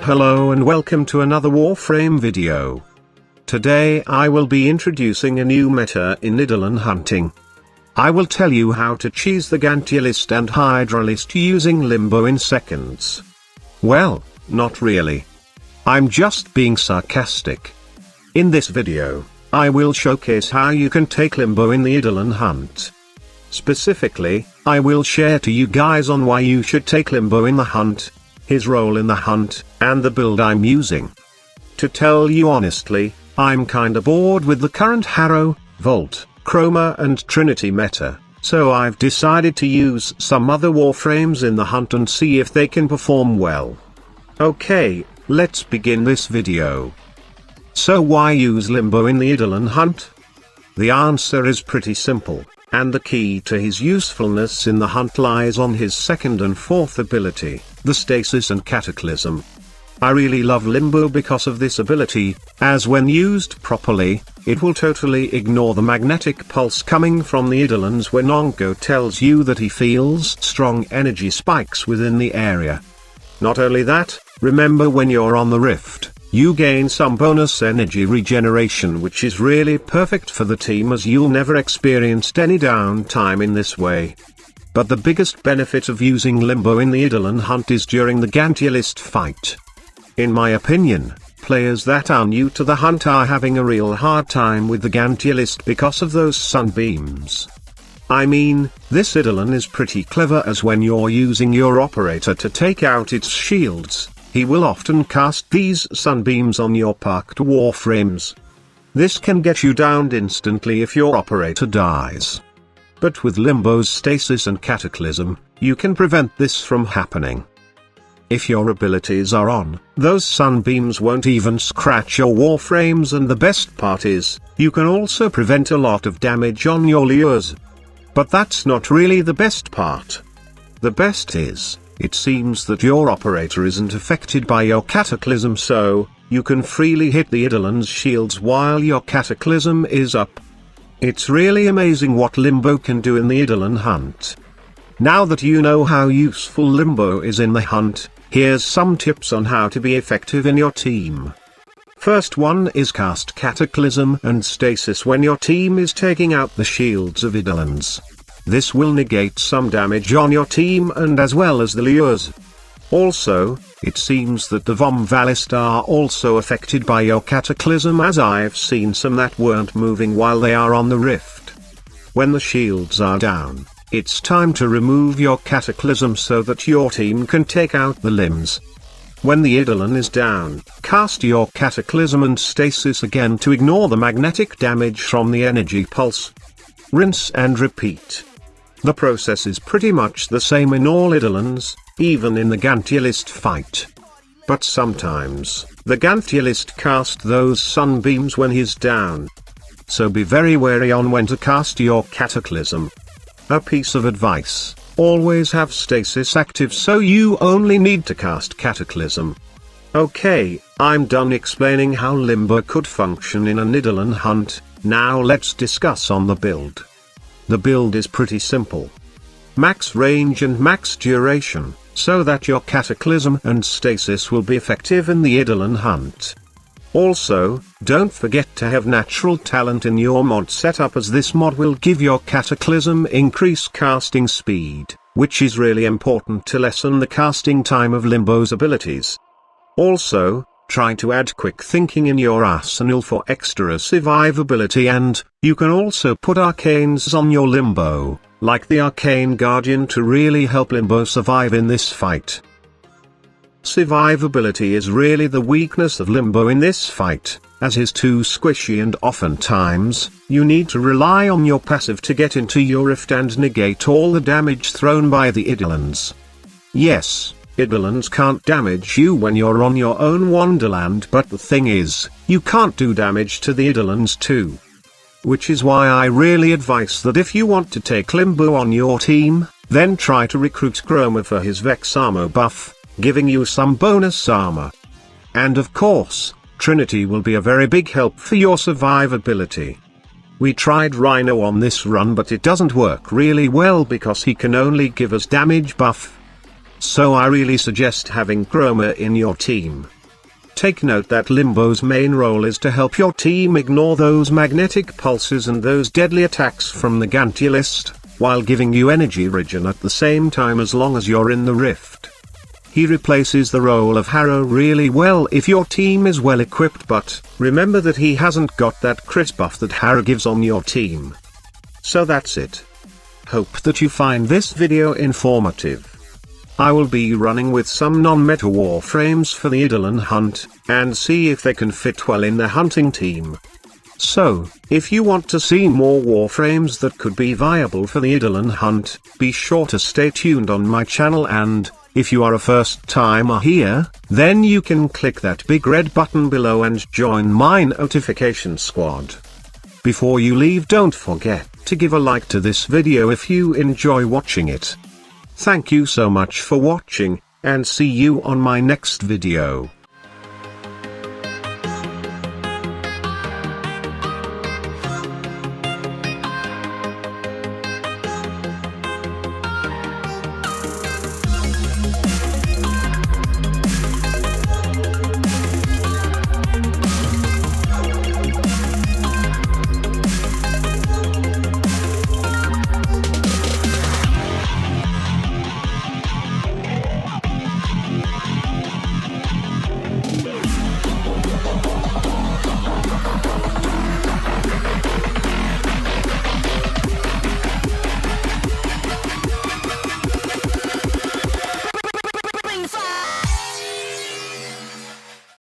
Hello and welcome to another Warframe video. Today I will be introducing a new meta in Edelen hunting. I will tell you how to cheese the gantulyst and hydrolyst using Limbo in seconds. Well, not really. I'm just being sarcastic. In this video, I will showcase how you can take Limbo in the Edelen hunt. Specifically, I will share to you guys on why you should take Limbo in the hunt, his role in the hunt, and the build I'm using. To tell you honestly, I'm kinda bored with the current Harrow, Vault, Chroma and Trinity meta, so I've decided to use some other Warframes in the hunt and see if they can perform well. Okay, let's begin this video. So why use Limbo in the Edelen hunt? The answer is pretty simple, and the key to his usefulness in the hunt lies on his second and fourth ability, the Stasis and Cataclysm. I really love Limbo because of this ability, as when used properly, it will totally ignore the magnetic pulse coming from the Edelens when Onko tells you that he feels strong energy spikes within the area. Not only that, remember when you're on the rift, you gain some bonus energy regeneration, which is really perfect for the team as you'll never experienced any downtime in this way. But the biggest benefit of using Limbo in the Edelen hunt is during the gantulyst fight. In my opinion, players that are new to the hunt are having a real hard time with the gantulyst because of those sunbeams. I mean, this Edelen is pretty clever, as when you're using your operator to take out its shields, he will often cast these sunbeams on your parked Warframes. This can get you downed instantly if your operator dies. But with Limbo's Stasis and Cataclysm, you can prevent this from happening. If your abilities are on, those sunbeams won't even scratch your Warframes, and the best part is, you can also prevent a lot of damage on your lures. But that's not really the best part. The best is, it seems that your operator isn't affected by your Cataclysm, so you can freely hit the Edelen's shields while your Cataclysm is up. It's really amazing what Limbo can do in the Edelen hunt. Now that you know how useful Limbo is in the hunt, here's some tips on how to be effective in your team. First one is cast Cataclysm and Stasis when your team is taking out the shields of Edelens. This will negate some damage on your team and as well as the lures. Also, it seems that the Vomvalist are also affected by your Cataclysm, as I've seen some that weren't moving while they are on the rift. When the shields are down, it's time to remove your Cataclysm so that your team can take out the limbs. When the Edelen is down, cast your Cataclysm and Stasis again to ignore the magnetic damage from the energy pulse. Rinse and repeat. The process is pretty much the same in all Edelens, even in the gantulyst fight. But sometimes, the gantulyst cast those sunbeams when he's down. So be very wary on when to cast your Cataclysm. A piece of advice: always have Stasis active so you only need to cast Cataclysm. Okay, I'm done explaining how Limbo could function in an Edelen hunt. Now let's discuss on the build. The build is pretty simple. Max range and max duration, so that your Cataclysm and Stasis will be effective in the Edelen hunt. Also, don't forget to have natural talent in your mod setup, as this mod will give your Cataclysm increased casting speed, which is really important to lessen the casting time of Limbo's abilities. Also, try to add quick thinking in your arsenal for extra survivability, and you can also put arcanes on your Limbo, like the Arcane Guardian, to really help Limbo survive in this fight. Survivability is really the weakness of Limbo in this fight, as he's too squishy and oftentimes, you need to rely on your passive to get into your rift and negate all the damage thrown by the Edelens. Yes, Edelens can't damage you when you're on your own Wonderland, but the thing is, you can't do damage to the Edelens too. Which is why I really advise that if you want to take Limbo on your team, then try to recruit Chroma for his Vex armor buff, giving you some bonus armor. And of course, Trinity will be a very big help for your survivability. We tried Rhino on this run, but it doesn't work really well because he can only give us damage buff. So I really suggest having Chroma in your team. Take note that Limbo's main role is to help your team ignore those magnetic pulses and those deadly attacks from the gantulyst, while giving you energy regen at the same time as long as you're in the rift. He replaces the role of Harrow really well if your team is well equipped, but remember that he hasn't got that crit buff that Harrow gives on your team. So that's it. Hope that you find this video informative. I will be running with some non-meta warframes for the Edelen hunt, and see if they can fit well in the hunting team. So, if you want to see more warframes that could be viable for the Edelen hunt, be sure to stay tuned on my channel, and, if you are a first timer here, then you can click that big red button below and join my notification squad. Before you leave, don't forget to give a like to this video if you enjoy watching it. Thank you so much for watching, and see you on my next video.